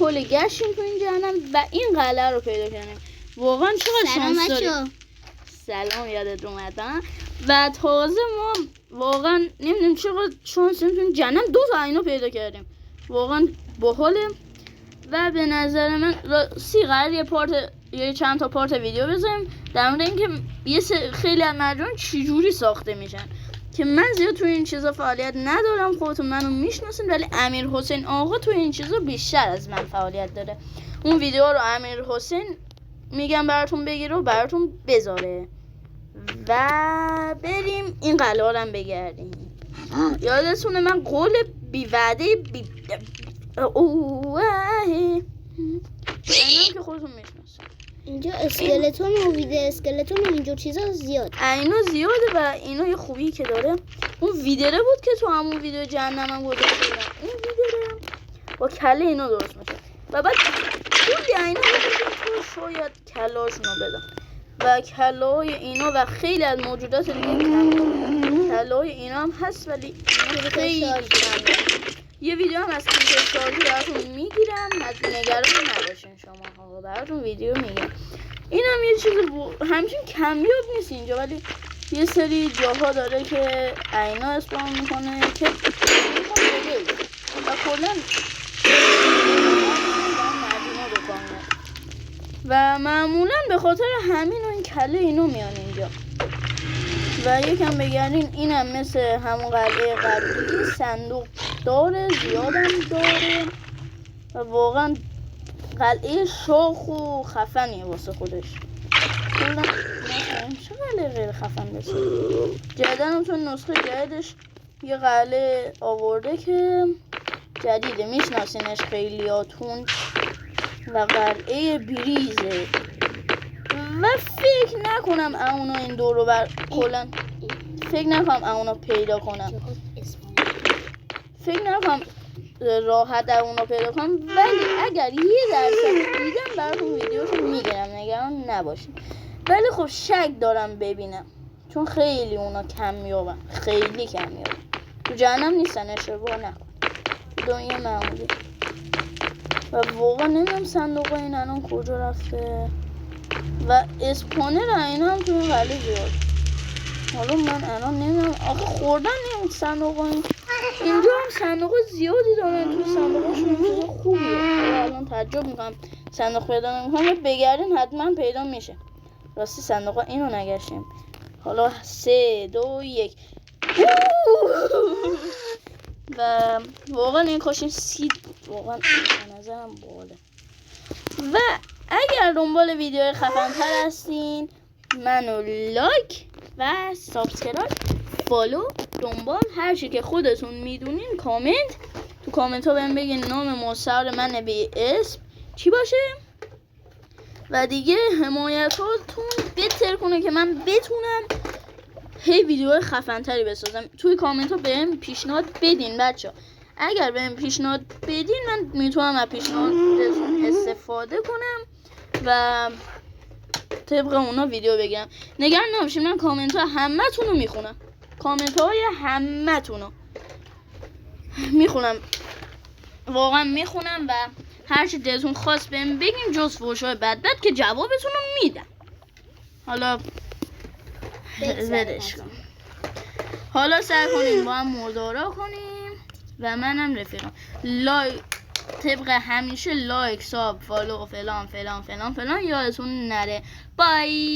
کلی گشتیم تو این جهنم و این قلعه رو پیدا کردیم. واقعا چقدر شانس داریم. سلام یادت اومدن. و تازه ما واقعا نمیدونم چقدر شانس داریم تو این جهنم 2 تا عینو پیدا کردیم. واقعا باحاله. و به نظر من یه چند تا پارت ویدیو بذاریم در مورد اینکه خیلی از مرجان چجوری ساخته میشن که من زیاد تو این چیزا فعالیت ندارم. خودتون منو میشناسین، ولی امیر حسین آقا تو این چیزا بیشتر از من فعالیت داره. اون ویدیو رو امیر حسین میگم براتون بگیره و براتون بذاره و بریم این قلعه رو بگردیم. یادتونه من قول بی وعده اینم که خودتون میشناسین. اینجا اسکلتون و ویدیو اسکلتون و اینجور چیزا زیاد. اینا زیاده و اینا یه خوبی که داره اون ویدره بود که تو همون ویدیو جهنمم گذاشته بودم. این ویدره با کله اینا درست میشه و بعد کلی اینا تو شاید کلاشونو بدم و کلای اینا و خیلی از موجودات دیگه کلای اینا هم هست ولی خیلی کمه. یه ویدیو هم از کلیپ سازی براتون میگیرم، نگران نباشین شما ها، براتون ویدیو میگم. این هم یه چیز همچین کمیاب نیست اینجا، ولی یه سری جاها داره که اینا اسپان میکنه که و کلا و معمولا به خاطر همین و این کله اینو میان اینجا. و یکم بگردین اینم مثل همون قلعه قبلی صندوق داره، زیادم داره و واقعا قلعه شاخ و خفنیه واسه خودش. کلا چه قلعه غیر خفن بسه. جدیدن تو نسخه جدیدش یه قلعه آورده که جدیده، میشناسینش خیلیاتون، و قلعه بریزه و فکر نکنم اونو این دور رو بر کلن فکر نکنم اونو پیدا کنم، فکر نکنم راحت در اونو پیدا کنم، ولی اگر 1% دیدم براتون ویدیوشو میگیرم، نگران نباشین. ولی خب شک دارم ببینم چون خیلی اونا کمیابن، خیلی کمیابن. تو جهنم نیستن، اشتباه نکن، دنیا معمولی. و واقعا نمیدونم صندوق این الان کجا رفته و اسپانر اینا هم توی قلعه زیاد. حالا من الان نمیدونم آخه خوردن این صندوق این. اینجا هم صندوق زیادی دارن، توی صندوقشون چیز خوبیه. الان تعجب میکنم صندوق پیدا نمیکنم، بگردین حتما پیدا میشه. راستی صندوق اینو نگشتیم. حالا 3 2 1 و واقعا این کاشیم سید واقعا به نظرم باله. و اگر دنبال ویدیو خفن‌تر هستین منو لایک و سابسکرایب، فالو، دنبال، هر چی که خودتون میدونین تو کامنت ها بهم بگین نام مستعار من به اسم چی باشه و دیگه حمایتاتون بهتر کنه که من بتونم هی ویدیو خفن‌تری بسازم. توی کامنت ها بهم پیشنهاد بدین بچه ها. اگر بهم پیشنهاد بدین من میتونم از پیشنهاد استفاده کنم و طبق اونا ویدیو بگیرم. نگران نباشین، من کامنت ها همه تون رو میخونم، کامنت های همه تون رو میخونم، واقعا میخونم و هر چی دلتون خواست بهم بگین جز فحش‌های بد که جوابتون رو میدم. حالا زدش کن. حالا سعی کنیم با هم مدارا کنیم و منم رفیقم. لایک طبق همیشه لایک، ساب، فالو، فلان فلان فلان فلان یادتون نره. بای.